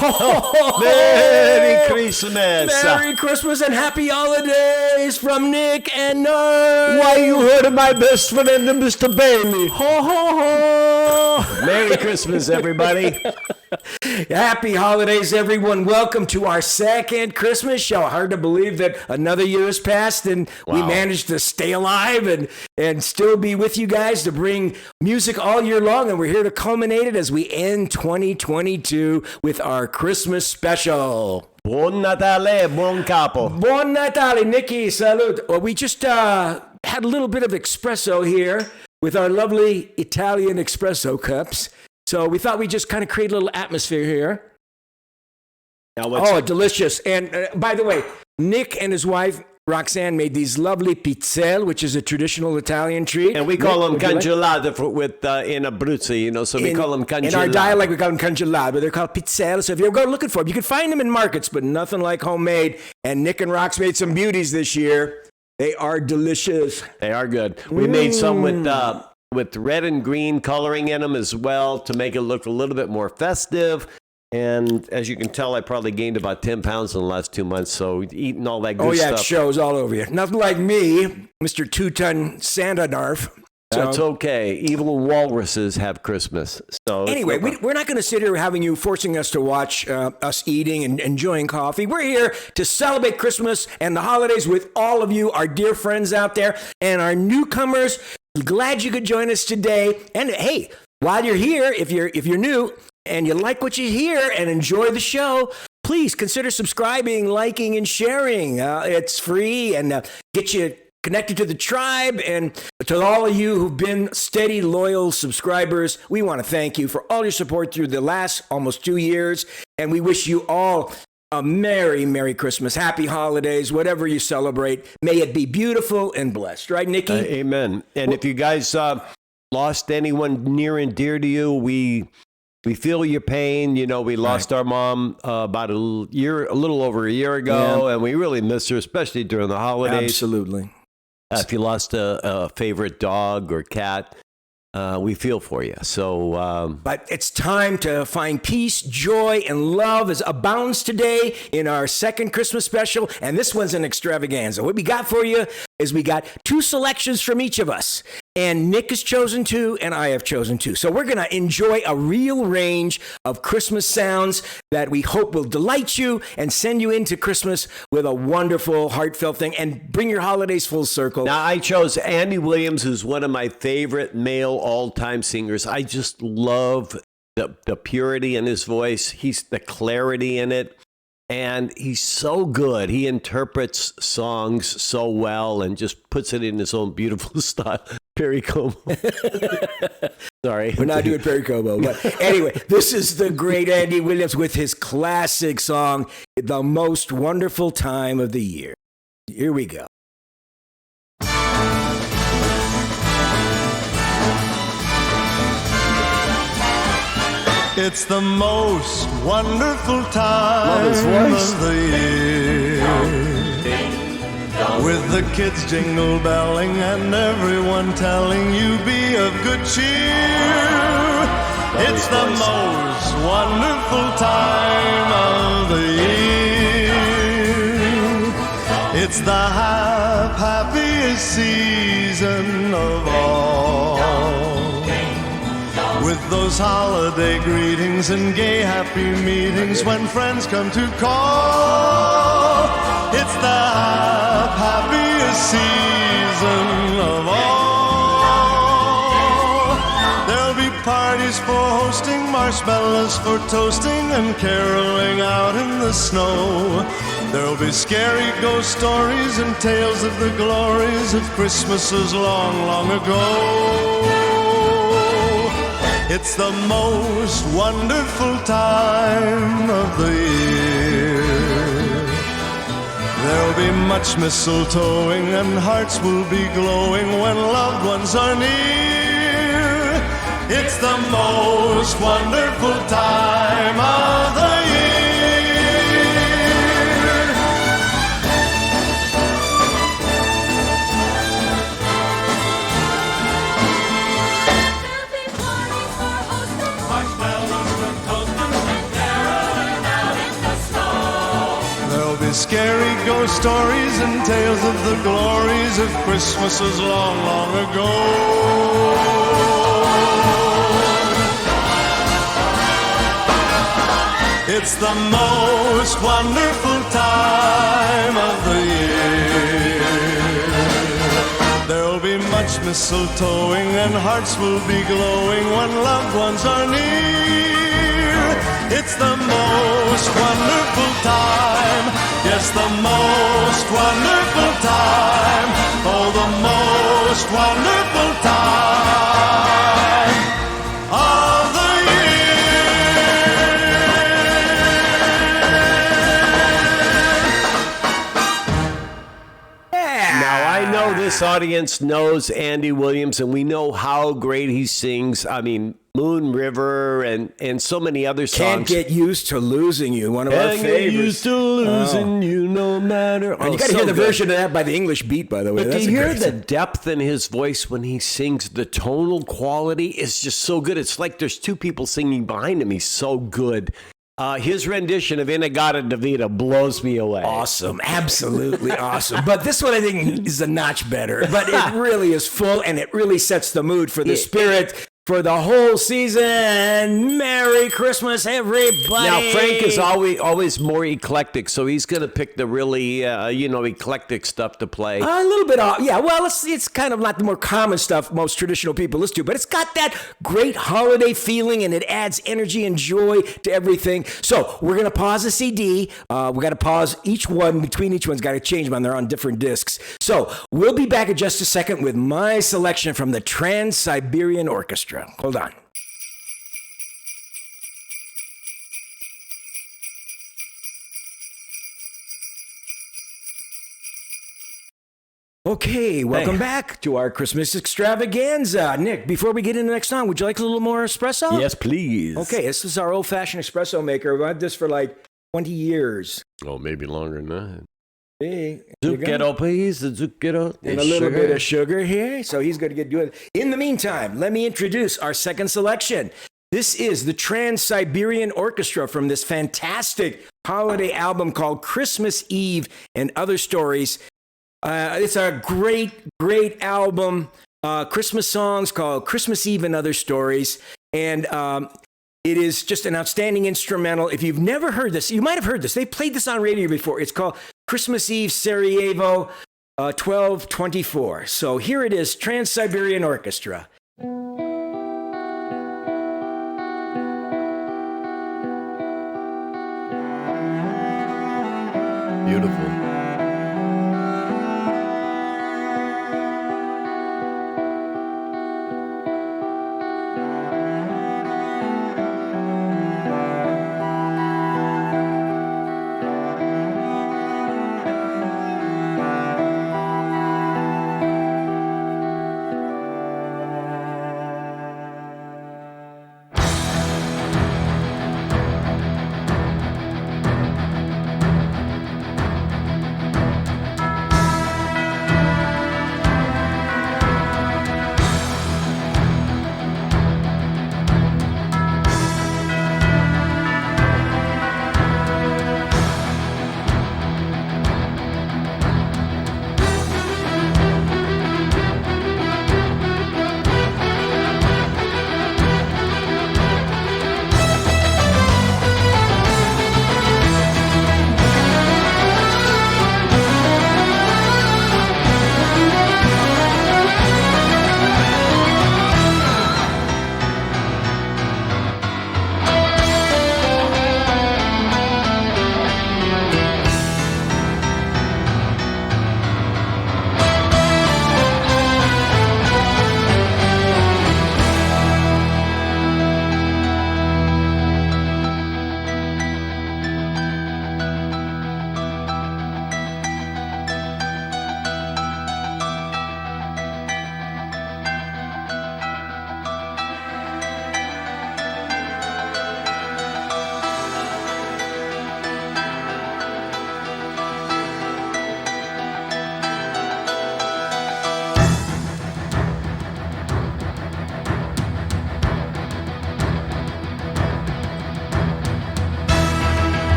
Merry Christmas. Merry Christmas and happy holidays from Nick and Knarf. Why you hurt my best friend, Mr. Bailey? Ho, ho, ho. Merry Christmas, everybody. Happy holidays, everyone. Welcome to our second Christmas show. Hard to believe that another year has passed and we managed to stay alive and still be with you guys to bring music all year long. And we're here to culminate it as we end 2022 with our Christmas special. Buon Natale, buon capo. Buon Natale, Nicky. Salud. Well, we just had a little bit of espresso here with our lovely Italian espresso cups. So we thought we'd just kind of create a little atmosphere here. Delicious. And by the way, Nick and his wife, Roxanne, made these lovely pizzelle, which is a traditional Italian treat. And we call them congelate in Abruzzi, so we call them congelate. In our dialect, we call them congelate, but they're called pizzelle. So if you ever go looking for them, you can find them in markets, but nothing like homemade. And Nick and Rox made some beauties this year. They are delicious. They are good. We made some with red and green coloring in them as well to make it look a little bit more festive. And as you can tell, I probably gained about 10 pounds in the last 2 months. So eating all that good stuff. Oh, yeah, it shows all over you. Nothing like me, Mr. 2-ton Santa Knarf. That's okay. Evil walruses have Christmas. So anyway, we're not going to sit here forcing us to watch us eating and enjoying coffee. We're here to celebrate Christmas and the holidays with all of you, our dear friends out there, and our newcomers. Glad you could join us today. And hey, while you're here, if you're new and you like what you hear and enjoy the show, please consider subscribing, liking, and sharing. It's free and get you connected to the tribe. And to all of you who've been steady, loyal subscribers, we want to thank you for all your support through the last almost 2 years. And we wish you all a Merry, Merry Christmas, Happy Holidays, whatever you celebrate. May it be beautiful and blessed. Right, Nikki? Amen. And if you guys lost anyone near and dear to you, we feel your pain. We lost our mom about a little over a year ago, and we really miss her, especially during the holidays. Absolutely. If you lost a favorite dog or cat, we feel for you. So, but it's time to find peace, joy, and love as abounds today in our second Christmas special. And this one's an extravaganza. What we got for you is we got 2 selections from each of us. And Nick has chosen 2, and I have chosen 2. So we're going to enjoy a real range of Christmas sounds that we hope will delight you and send you into Christmas with a wonderful, heartfelt thing and bring your holidays full circle. Now, I chose Andy Williams, who's one of my favorite male all-time singers. I just love the purity in his voice. He's the clarity in it. And he's so good. He interprets songs so well and just puts it in his own beautiful style. Perry Como. Sorry. We're not doing Perry Como. But anyway, this is the great Andy Williams with his classic song, The Most Wonderful Time of the Year. Here we go. It's the most wonderful time of the year, with the kids jingle belling and everyone telling you be of good cheer. It's the most wonderful time of the year. It's the happiest season of all, with those holiday greetings and gay happy meetings when friends come to call. It's the happiest season of all. There'll be parties for hosting, marshmallows for toasting, and caroling out in the snow. There'll be scary ghost stories and tales of the glories of Christmases long, long ago. It's the most wonderful time of the year. There'll be much mistletoeing and hearts will be glowing when loved ones are near. It's the most wonderful time of the year. scary ghost stories and tales of the glories of Christmases long, long ago. It's the most wonderful time of the year. There'll be much mistletoeing and hearts will be glowing when loved ones are near. It's the most wonderful time. Yes, the most wonderful time. Oh, the most wonderful time of the I know this audience knows Andy Williams, and we know how great he sings. I mean, Moon River and so many other songs. Can't Get Used to Losing You, one of our favorites. Can't get used to losing you no matter. And you got to hear the version of that by the English Beat, by the way. But That's you hear the depth in his voice when he sings. The tonal quality is just so good. It's like there's two people singing behind him. He's so good. His rendition of In-A-Gadda-Da-Vida blows me away. Awesome. Absolutely awesome. But this one I think is a notch better. But it really is full, and it really sets the mood for the spirit for the whole season. Merry Christmas, everybody. Now, Frank is always more eclectic, so he's going to pick the really, eclectic stuff to play. A little bit off. Yeah, well, it's kind of not the more common stuff most traditional people listen to, but it's got that great holiday feeling, and it adds energy and joy to everything. So we're going to pause the CD. We got to pause each one. Between each one's got to change them. They're on different discs. So we'll be back in just a second with my selection from the Trans-Siberian Orchestra. Hold on. Okay, welcome back to our Christmas extravaganza. Nick, before we get into the next song, would you like a little more espresso? Yes, please. Okay, this is our old-fashioned espresso maker. We've had this for like 20 years. Oh, maybe longer than that. Hey, Zucchero, please. The zucchero. And a little bit of sugar here. So he's going to get doing it. In the meantime, let me introduce our second selection. This is the Trans-Siberian Orchestra from this fantastic holiday album called Christmas Eve and Other Stories. It's a great, great album. Christmas songs called Christmas Eve and Other Stories. And it is just an outstanding instrumental. If you've never heard this, you might have heard this. They played this on radio before. It's called Christmas Eve Sarajevo 1224. So here it is, Trans-Siberian Orchestra. Beautiful.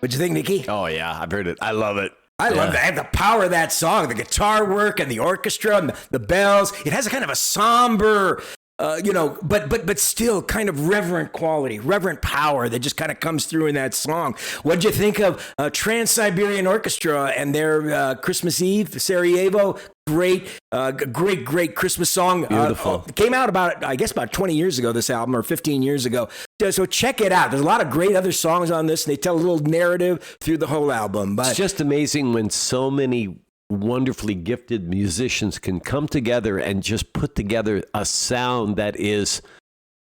What'd you think, Nikki? Oh, yeah, I've heard it. I love it. I love that. The power of that song, the guitar work and the orchestra and the bells. It has a kind of a somber, but still kind of reverent quality, reverent power that just kind of comes through in that song. What'd you think of Trans-Siberian Orchestra and their Christmas Eve, Sarajevo? Great Christmas song. Beautiful. Came out about 20 years ago, this album, or 15 years ago. So check it out. There's a lot of great other songs on this, and they tell a little narrative through the whole album. But it's just amazing when so many wonderfully gifted musicians can come together and just put together a sound that is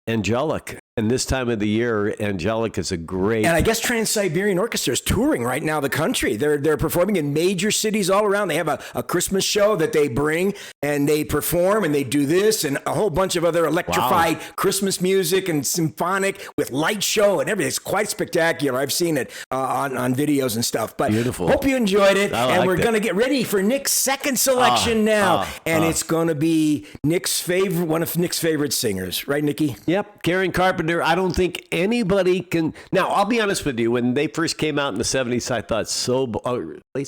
angelic. And this time of the year, angelic is a great... And I guess Trans-Siberian Orchestra is touring right now the country. They're performing in major cities all around. They have a Christmas show that they bring, and they perform, and they do this, and a whole bunch of other electrified Christmas music and symphonic with light show and everything. It's quite spectacular. I've seen it on videos and stuff. But beautiful. Hope you enjoyed it. And we're going to get ready for Nick's second selection now. It's going to be one of Nick's favorite singers. Right, Nikki? Yep, Karen Carpenter. I don't think anybody can... Now, I'll be honest with you. When they first came out in the 70s, I thought early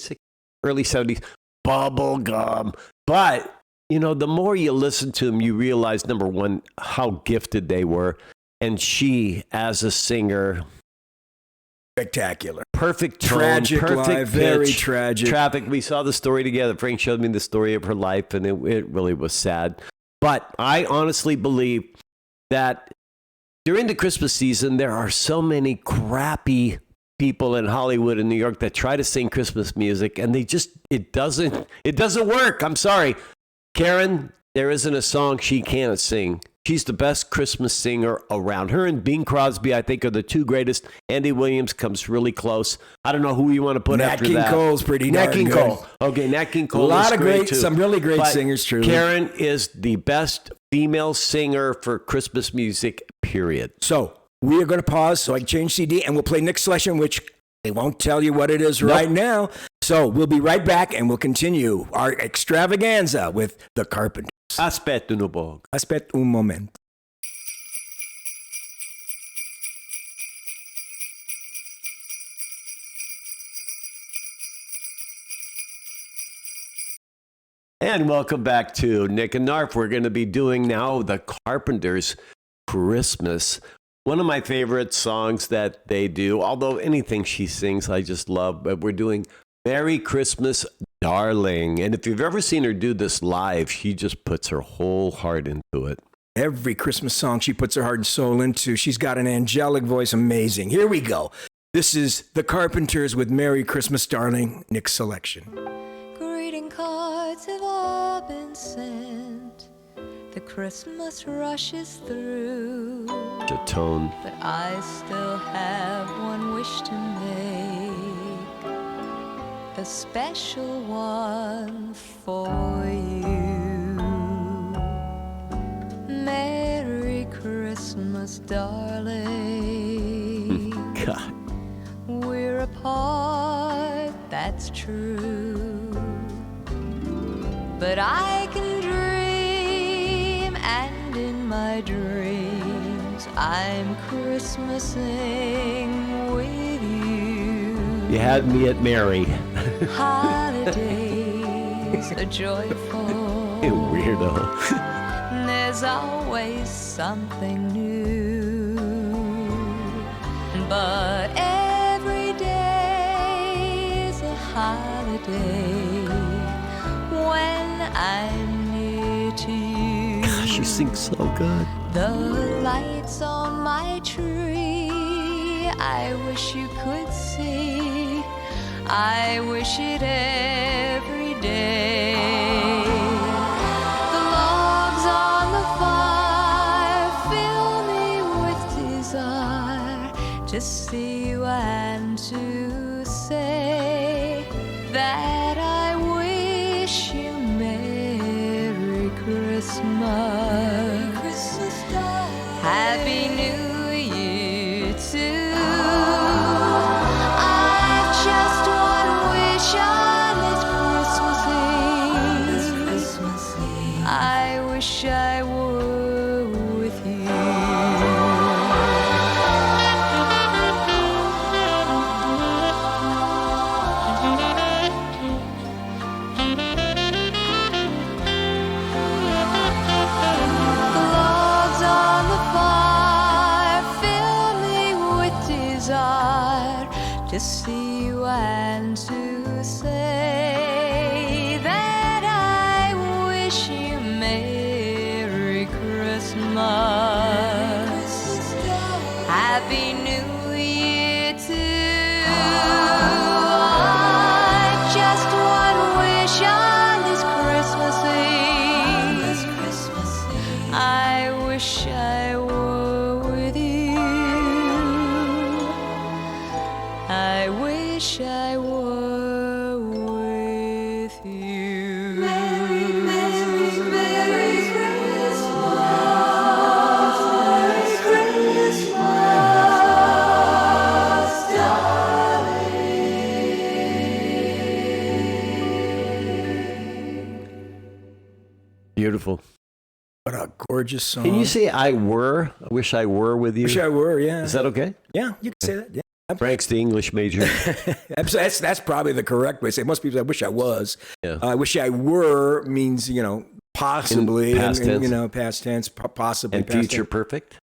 70s, bubble gum. But, the more you listen to them, you realize, number one, how gifted they were. And she, as a singer... Spectacular. Perfect tone, tragic perfect life, pitch, very tragic. Traffic. We saw the story together. Frank showed me the story of her life, and it really was sad. But I honestly believe that during the Christmas season, there are so many crappy people in Hollywood and New York that try to sing Christmas music, and it doesn't work. I'm sorry. Karen, there isn't a song she can't sing. She's the best Christmas singer around. Her and Bing Crosby, I think, are the two greatest. Andy Williams comes really close. I don't know who you want to put after that. Nat King Cole's pretty darn good. Nat King Cole. Okay, Nat King Cole. A lot of great, too. some really great singers, truly. Karen is the best female singer for Christmas music, period. So we are going to pause so I can change CD, and we'll play Nick's selection, which they won't tell you what it is right now. So we'll be right back, and we'll continue our extravaganza with the Carpenters. Aspetta un po'. Aspetta un momento. And welcome back to Nick&Knarf. We're going to be doing now the Carpenters' Christmas. One of my favorite songs that they do, although anything she sings I just love, but we're doing Merry Christmas, Darling. And if you've ever seen her do this live, she just puts her whole heart into it. Every Christmas song she puts her heart and soul into. She's got an angelic voice, amazing. Here we go. This is the Carpenters with Merry Christmas, Darling, Nick's selection. Greeting cards have all been sent. The Christmas rushes through. The tone. But I still have one wish to make. A special one for you. Merry Christmas, darling. God. We're apart, that's true. But I can dream, and in my dreams, I'm Christmasing with you. You had me at Mary. Holidays are joyful. You weirdo. There's always something new. But every day is a holiday when I'm near to you. God, she sings so good. The lights on my tree, I wish you could see. I wish it every day. The logs on the fire fill me with desire to see you and to say that I wish you Merry Christmas. Happy New Year too. I've just one wish on this Christmas Eve. I wish I were with you. to see you and to say that I wish you Merry Christmas, Happy New Year too. I just one wish on this Christmas Eve. I wish I were with you. I wish I were with you. Merry, Merry, Merry Christmas. Merry Christmas, darling. Beautiful. What a gorgeous song. Can you say I wish I were with you? Wish I were, yeah. Is that okay? Yeah, you can say that. Yeah. Frank's the English major. That's probably the correct way to say. Most people say, I wish I was. Yeah. I wish I were means, possibly. In past tense. Past tense, possibly. And past future tense. perfect.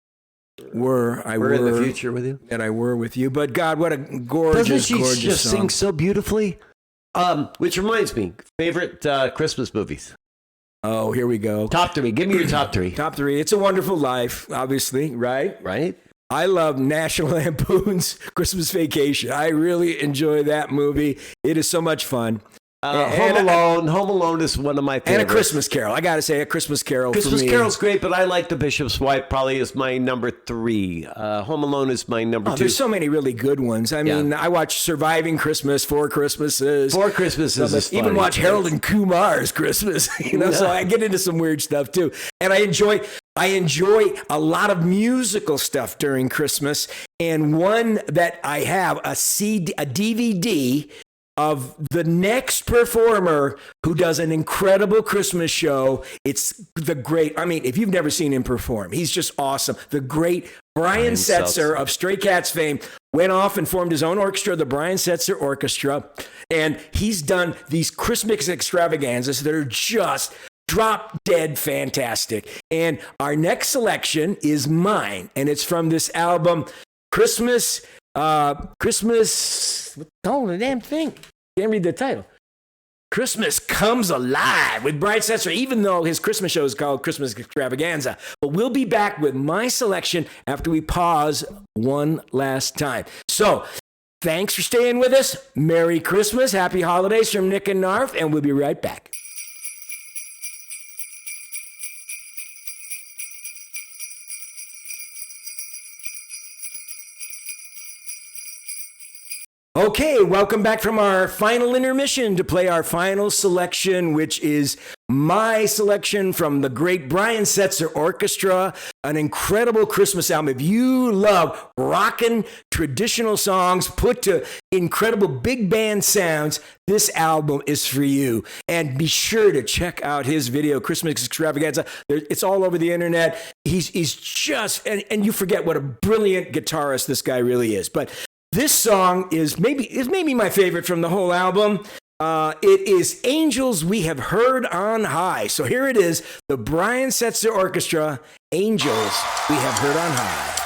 Were in the future with you. And I were with you. But God, what a gorgeous, Doesn't she gorgeous just song. sing so beautifully? Which reminds me, favorite Christmas movies. Oh, here we go. Top three. Give me your top three. Top three. It's a Wonderful Life, obviously, right? Right? I love National Lampoon's Christmas Vacation. I really enjoy that movie. It is so much fun. Home Alone. Home Alone is one of my favorites. And A Christmas Carol. I got to say, A Christmas Carol Christmas for me. Carol's great, but I like The Bishop's Wife probably is my number 3. Home Alone is my number 2. There's so many really good ones. I mean, I watch Surviving Christmas, Four Christmases. Four Christmases is Even funny. watch Harold and Kumar's Christmas. So I get into some weird stuff too. And I enjoy a lot of musical stuff during Christmas. And one that I have, a DVD of the next performer who does an incredible Christmas show. It's the great, if you've never seen him perform, he's just awesome. The great Brian Setzer of Stray Cats fame went off and formed his own orchestra, the Brian Setzer Orchestra. And he's done these Christmas extravaganzas that are just drop dead fantastic. And our next selection is mine. And it's from this album, Christmas, what's the damn thing? Can't read the title. Christmas Comes Alive with Brian Setzer, even though his Christmas show is called Christmas Extravaganza. But we'll be back with my selection after we pause one last time. So, thanks for staying with us. Merry Christmas, Happy Holidays from Nick&Knarf, and we'll be right back. Okay, welcome back from our final intermission to play our final selection, which is my selection from the great Brian Setzer Orchestra, an incredible Christmas album. If you love rockin' traditional songs put to incredible big band sounds, this album is for you. And be sure to check out his video, Christmas Extravaganza. It's all over the internet. He's just, and you forget what a brilliant guitarist this guy really is. But this song is maybe my favorite from the whole album. It is Angels We Have Heard on High. So here it is, the Brian Setzer Orchestra, Angels We Have Heard on High.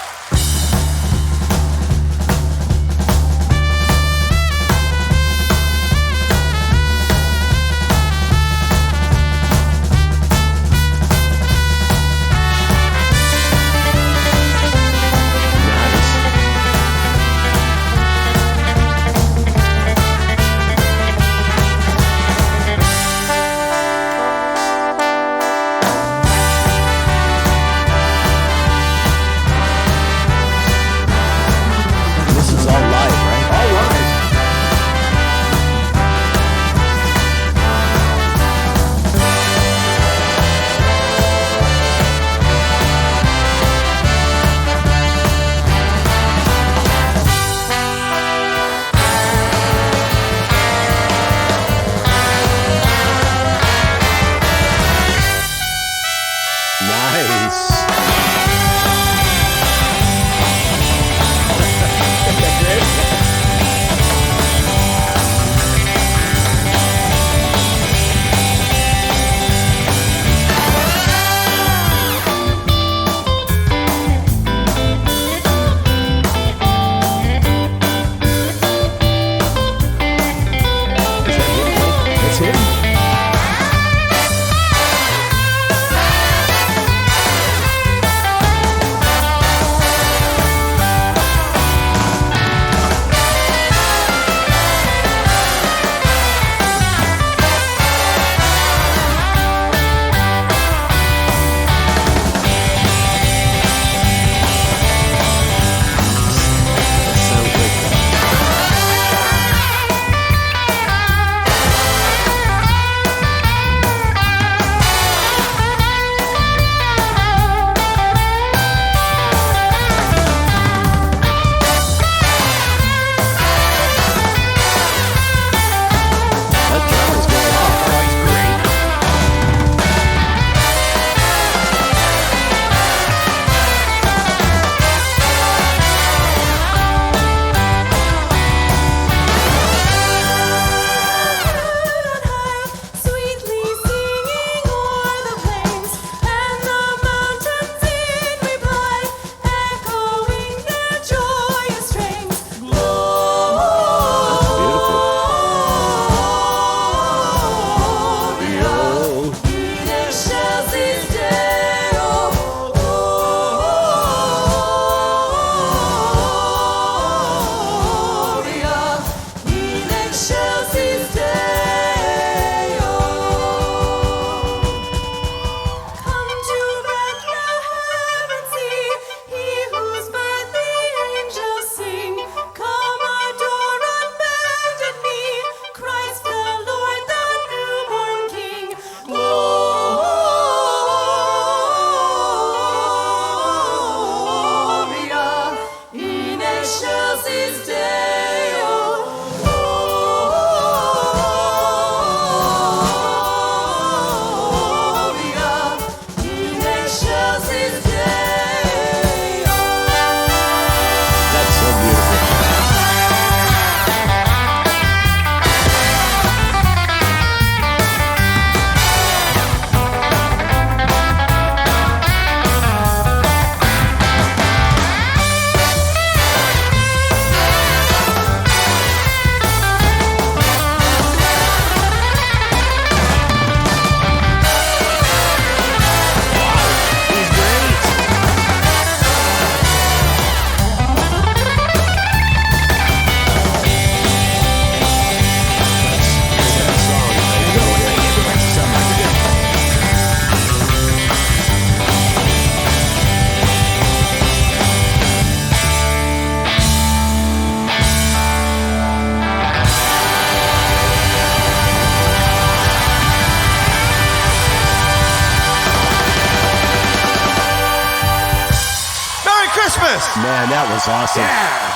Christmas. Man, that was awesome. Yeah.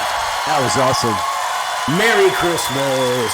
That was awesome. Merry Christmas.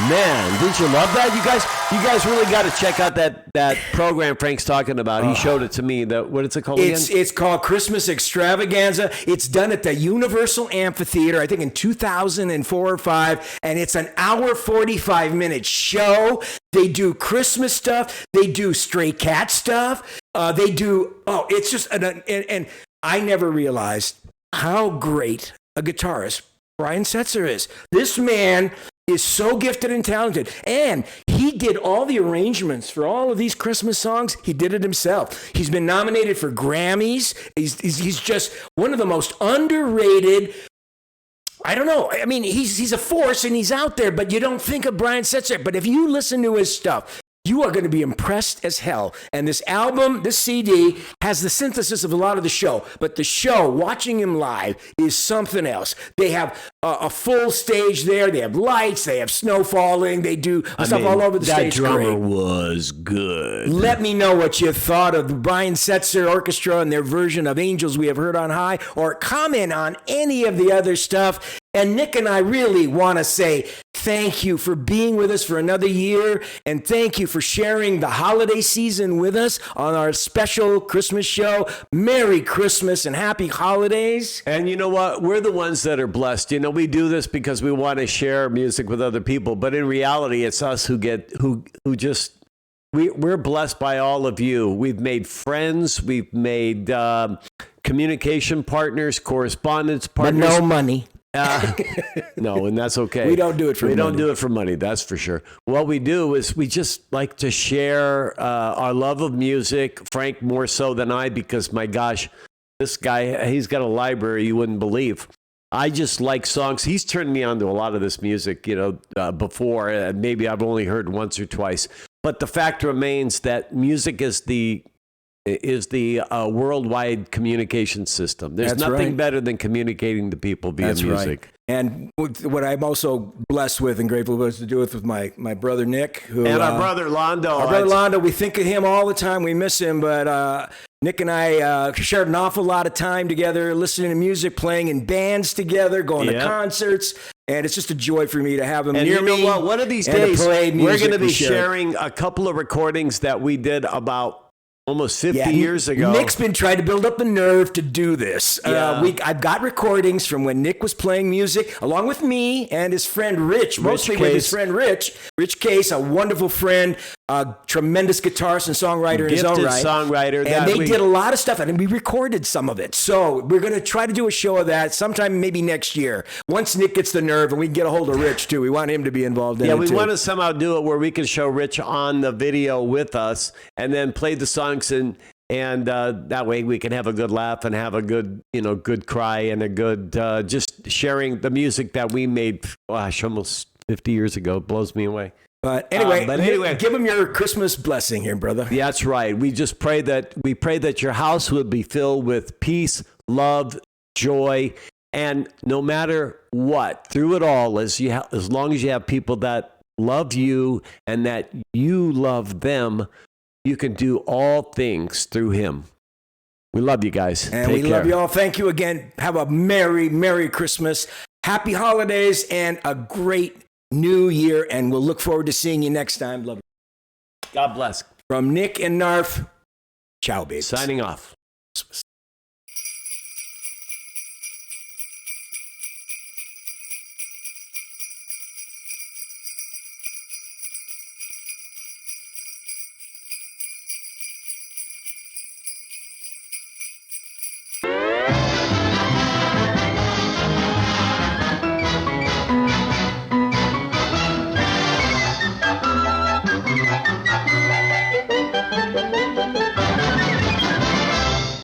Man, did you love that? You guys really got to check out that program Frank's talking about. He showed it to me. What is it called again? It's called Christmas Extravaganza. It's done at the Universal Amphitheater, I think in 2004 or 5, and it's an hour 45-minute show. They do Christmas stuff. They do stray cat stuff. They do it's just and I never realized how great a guitarist Brian Setzer is. This man is so gifted and talented. And he did all the arrangements for all of these Christmas songs. He did it himself. He's been nominated for Grammys. He's just one of the most underrated. I don't know. I mean, he's a force and he's out there, but you don't think of Brian Setzer. But if you listen to his stuff, you are going to be impressed as hell. And this album, this CD, has the synthesis of a lot of the show. But the show, watching him live, is something else. They have a full stage there. They have lights. They have snow falling. They do stuff all over the stage. That drummer Great. was good. Let me know what you thought of the Brian Setzer Orchestra and their version of Angels We Have Heard on High, or comment on any of the other stuff. And Nick and I really want to say thank you for being with us for another year, and thank you for sharing the holiday season with us on our special Christmas show. Merry Christmas and happy holidays. And you know what? We're the ones that are blessed. You know, we do this because we want to share music with other people, but in reality, it's us we're blessed by all of you. We've made friends. We've made communication partners, correspondence partners. But no money. No, and that's okay. We don't do it for money. We don't do it for money, that's for sure. What we do is we just like to share our love of music. Frank more so than I, because my gosh, this guy, he's got a library you wouldn't believe. I just like songs. He's turned me on to a lot of this music, before, and maybe I've only heard once or twice. But the fact remains that music is the worldwide communication system. There's nothing better than communicating to people via music. Right. And what I'm also blessed with and grateful was to do it with my brother Nick. And our brother Londo. Our brother Londo, we think of him all the time. We miss him, but Nick and I shared an awful lot of time together, listening to music, playing in bands together, going to concerts. And it's just a joy for me to have him near me. What? One of these days, we're going to be sharing a couple of recordings that we did about almost 50 years ago. Nick's been trying to build up the nerve to do this. I've got recordings from when Nick was playing music, along with me and his friend Rich, mostly with his friend Rich Case, a wonderful friend, a tremendous guitarist and songwriter in his own right. Songwriter. And they did a lot of stuff, and we recorded some of it. So we're going to try to do a show of that sometime maybe next year. Once Nick gets the nerve, and we can get a hold of Rich, too. We want him to be involved in it, we want to somehow do it where we can show Rich on the video with us and then play the songs, and that way we can have a good laugh and have a good, good cry and a good, just sharing the music that we made, almost 50 years ago. It blows me away. But anyway, give him your Christmas blessing here, brother. Yeah, that's right. We just pray that your house would be filled with peace, love, joy, and no matter what, through it all, as long as you have people that love you and that you love them, you can do all things through him. We love you guys. And we love you all. Thank you again. Have a merry, merry Christmas. Happy holidays and a great new year. And we'll look forward to seeing you next time. Love you. God bless. From Nick and Knarf, ciao, baby. Signing off. Christmas.